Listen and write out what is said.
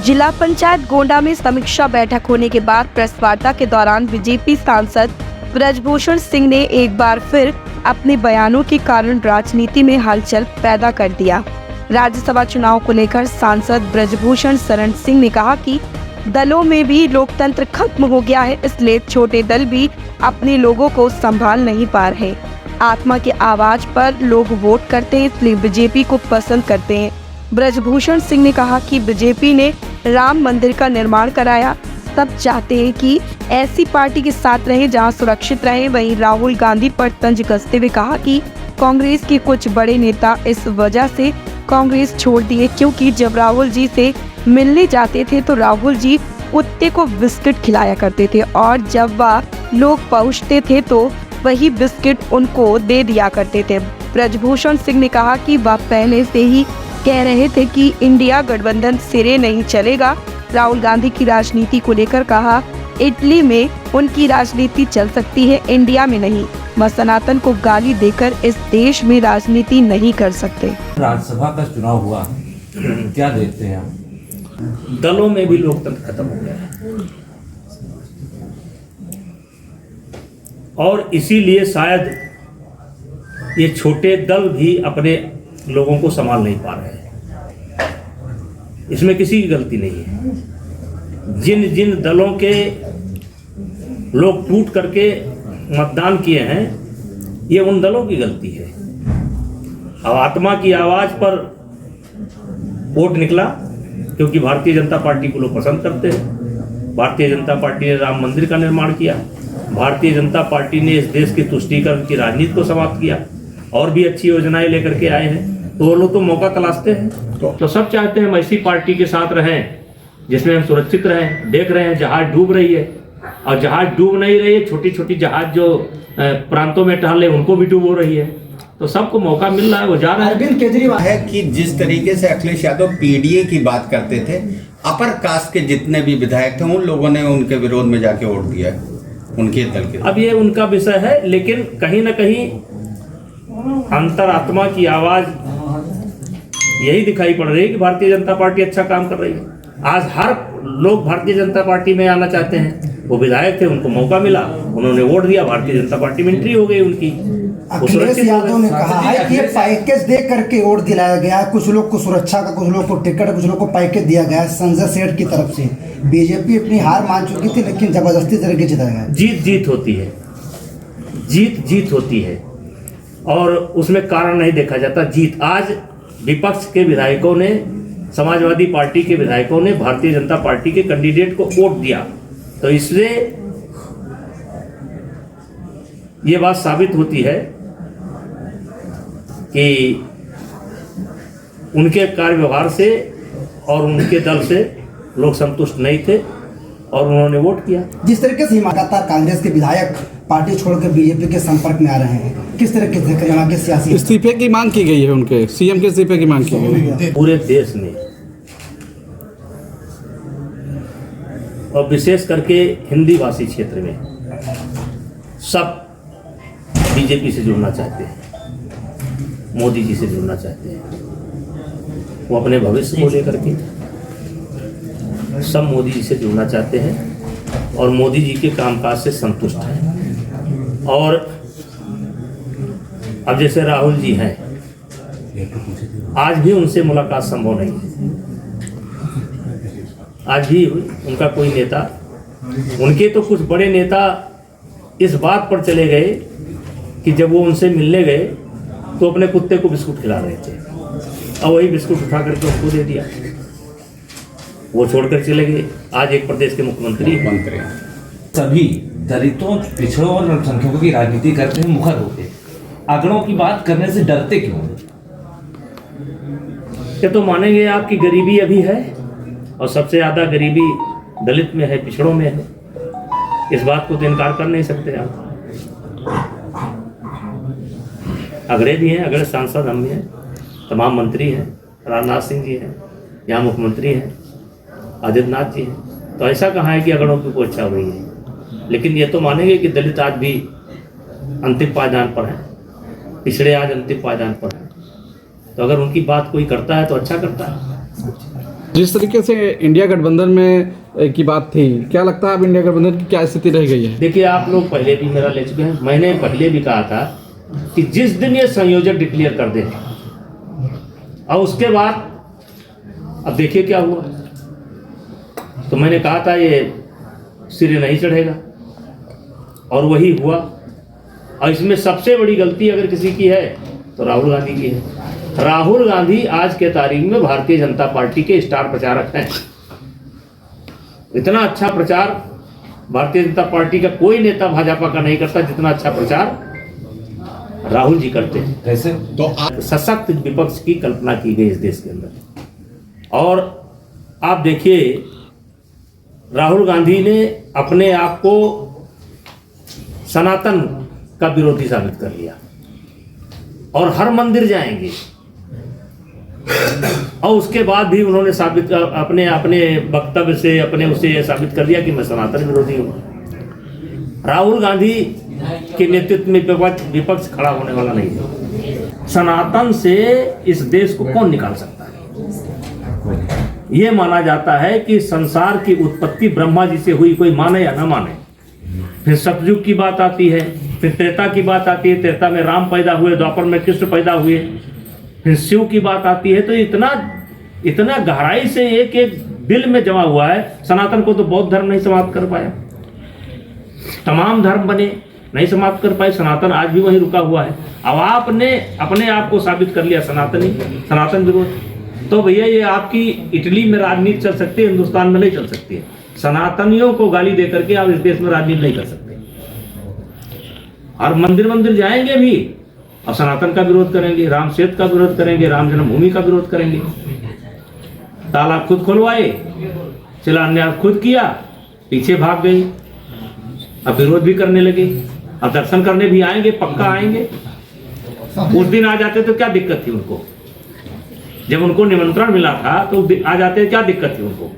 जिला पंचायत गोंडा में समीक्षा बैठक होने के बाद प्रेस वार्ता के दौरान बीजेपी सांसद ब्रजभूषण सिंह ने एक बार फिर अपने बयानों के कारण राजनीति में हलचल पैदा कर दिया। राज्यसभा चुनाव को लेकर सांसद ब्रजभूषण शरण सिंह ने कहा कि दलों में भी लोकतंत्र खत्म हो गया है, इसलिए छोटे दल भी अपने लोगों को संभाल नहीं पा रहे। आत्मा की आवाज पर लोग वोट करते हैं, इसलिए बीजेपी को पसंद करते हैं। ब्रजभूषण सिंह ने कहा कि बीजेपी ने राम मंदिर का निर्माण कराया, सब चाहते हैं कि ऐसी पार्टी के साथ रहे जहां सुरक्षित रहे। वहीं राहुल गांधी पर तंज कसते हुए कहा कि कांग्रेस के कुछ बड़े नेता इस वजह से कांग्रेस छोड़ दिए, क्योंकि जब राहुल जी से मिलने जाते थे तो राहुल जी कुत्ते को बिस्किट खिलाया करते थे और जब वह लोग पहुंचते थे तो वही बिस्किट उनको दे दिया करते थे। ब्रजभूषण सिंह ने कहा कि वह पहले से ही कह रहे थे कि इंडिया गठबंधन सिरे नहीं चलेगा। राहुल गांधी की राजनीति को लेकर कहा, इटली में उनकी राजनीति चल सकती है, इंडिया में नहीं। वह सनातन को गाली देकर इस देश में राजनीति नहीं कर सकते। राज्यसभा का चुनाव हुआ, क्या देखते हैं आप? दलों में भी लोकतंत्र खत्म हो गया है और इसीलिए शायद ये छोटे दल भी अपने लोगों को संभाल नहीं पा रहे हैं। इसमें किसी की गलती नहीं है। जिन जिन दलों के लोग टूट करके मतदान किए हैं, ये उन दलों की गलती है। अब आत्मा की आवाज पर वोट निकला, क्योंकि भारतीय जनता पार्टी को लोग पसंद करते हैं। भारतीय जनता पार्टी ने राम मंदिर का निर्माण किया, भारतीय जनता पार्टी ने इस देश की तुष्टीकरण की राजनीति को समाप्त किया और भी अच्छी योजनाएं लेकर के आए हैं, तो वो लोग तो मौका तलाशते हैं। तो सब चाहते हैं हम ऐसी पार्टी के साथ रहें जिसमें हम सुरक्षित रहें। देख रहे हैं जहाज डूब रही है, और जहाज डूब नहीं रही है, छोटी छोटी जहाज जो प्रांतों में टहले उनको भी डूब हो रही है। तो सबको मौका मिल रहा है, वो जा रहा है। अरविंद केजरीवाल है कि जिस तरीके से अखिलेश यादव पीडीए की बात करते थे, अपर कास्ट के जितने भी विधायक थे उन लोगों ने उनके विरोध में जाके वोट दिया है, उनके दल के। अब ये उनका विषय है, लेकिन कहीं ना कहीं अंतरात्मा की आवाज यही दिखाई पड़ रही है कि भारतीय जनता पार्टी अच्छा काम कर रही है। आज हर लोग भारतीय जनता पार्टी में आना चाहते हैं। वो विधायक थे, उनको मौका मिला, उन्होंने वोट दिया, भारतीय जनता पार्टी में एंट्री हो गई उनकी। अखिलेश यादव ने कहा है कि ये पैकेज दे करके वोट दिलाया गया है, कुछ लोग को सुरक्षा का, कुछ लोग को टिकट, कुछ लोग को पैकेज दिया गया है संजय सेठ की तरफ से। बीजेपी अपनी हार मान चुकी थी, लेकिन जबरदस्ती तरीके जिताया गया। जीत जीत होती है, जीत जीत होती है, और उसमें कारण नहीं देखा जाता। जीत आज विपक्ष के विधायकों ने, समाजवादी पार्टी के विधायकों ने भारतीय जनता पार्टी के कैंडिडेट को वोट दिया, तो इसलिए ये बात साबित होती है कि उनके कार्य व्यवहार से और उनके दल से लोग संतुष्ट नहीं थे और उन्होंने वोट किया। जिस तरीके से लगातार कांग्रेस के विधायक पार्टी छोड़कर बीजेपी के संपर्क में आ रहे हैं, किस तरीके से यहाँ के सियासी इस्तीफे की मांग की गई है, उनके सीएम के इस्तीफे की मांग की गई है पूरे देश में, और विशेष करके हिंदी भाषी क्षेत्र में सब बीजेपी से जुड़ना चाहते हैं, मोदी जी से जुड़ना चाहते हैं। वो अपने भविष्य को लेकर के सब मोदी जी से जुड़ना चाहते हैं और मोदी जी के कामकाज से संतुष्ट हैं। और अब जैसे राहुल जी हैं, आज भी उनसे मुलाकात संभव नहीं है। आज भी उनका कोई नेता, उनके तो कुछ बड़े नेता इस बात पर चले गए कि जब वो उनसे मिलने गए तो अपने कुत्ते को बिस्कुट खिला रहे थे और वही बिस्कुट उठा करके उनको दे दिया, वो छोड़कर चले गए। आज एक प्रदेश के मुख्यमंत्री सभी दलितों, पिछड़ों और अल्पसंख्यकों की राजनीति करते हैं, मुखर होते, आंकड़ों की बात करने से डरते क्यों? ये तो मानेंगे आपकी गरीबी अभी है, और सबसे ज्यादा गरीबी दलित में है, पिछड़ों में है। इस बात को तो इनकार कर नहीं सकते आप। अगड़े भी हैं, अगड़े सांसद हम भी हैं, तमाम मंत्री हैं, राजनाथ सिंह जी हैं, यहाँ मुख्यमंत्री हैं, आदित्यनाथ जी हैं। तो ऐसा कहाँ है कि अगड़ों की कोई इच्छा हो रही है? लेकिन ये तो मानेंगे कि दलित आज भी अंतिम पायदान पर हैं, पिछड़े आज अंतिम पायदान पर हैं। तो अगर उनकी बात कोई करता है तो अच्छा करता है। जिस तरीके से इंडिया गठबंधन में की बात थी, क्या लगता है अब इंडिया गठबंधन की क्या स्थिति रह गई है? देखिए, आप लोग पहले भी मेरा ले चुके हैं, मैंने पहले भी कहा था कि जिस दिन ये संयोजक डिक्लेयर कर दे और उसके बाद अब देखिए क्या हुआ। तो मैंने कहा था ये सिरे नहीं चढ़ेगा और वही हुआ। और इसमें सबसे बड़ी गलती अगर किसी की है तो राहुल गांधी की है। राहुल गांधी आज के तारीख में भारतीय जनता पार्टी के स्टार प्रचारक हैं। इतना अच्छा प्रचार भारतीय जनता पार्टी का कोई नेता भाजपा का नहीं करता जितना अच्छा प्रचार राहुल जी करते हैं। कैसे? तो सशक्त विपक्ष की कल्पना की गई इस देश के अंदर। और आप देखिए, राहुल गांधी ने अपने आप को सनातन का विरोधी साबित कर लिया और हर मंदिर जाएंगे और उसके बाद भी उन्होंने साबित अपने अपने वक्तव्य से अपने उसे साबित कर दिया कि मैं सनातन विरोधी हूं। राहुल गांधी के नेतृत्व में विपक्ष खड़ा होने वाला नहीं है। सनातन से इस देश को कौन निकाल सकता है? यह माना जाता है कि संसार की उत्पत्ति ब्रह्मा जी से हुई, कोई माने या ना माने। फिर सतयुग की बात आती है, फिर त्रेता की बात आती है, त्रेता में राम पैदा हुए, द्वापर में कृष्ण पैदा हुए, फिर शिव की बात आती है। तो इतना गहराई से एक एक दिल में जमा हुआ है। सनातन को तो बौद्ध धर्म नहीं समाप्त कर पाया, तमाम धर्म बने नहीं समाप्त कर पाए, सनातन आज भी वहीं रुका हुआ है। अब आपने अपने आप को साबित कर लिया सनातन विरोध। तो भैया ये आपकी इटली में राजनीति चल सकती है, हिंदुस्तान में नहीं चल सकती है। सनातनियों को गाली दे करके आप इस देश में राजनीति नहीं कर सकते। और मंदिर जाएंगे भी और सनातन का विरोध करेंगे, राम सेतु का विरोध करेंगे, राम जन्मभूमि का विरोध करेंगे। तालाब खुद खुलवाए, शिलान्यास खुद किया, पीछे भाग गई, अब विरोध भी करने लगे। अब दर्शन करने भी आएंगे, पक्का आएंगे। उस दिन आ जाते तो क्या दिक्कत थी उनको? जब उनको निमंत्रण मिला था तो आ जाते, क्या दिक्कत थी उनको?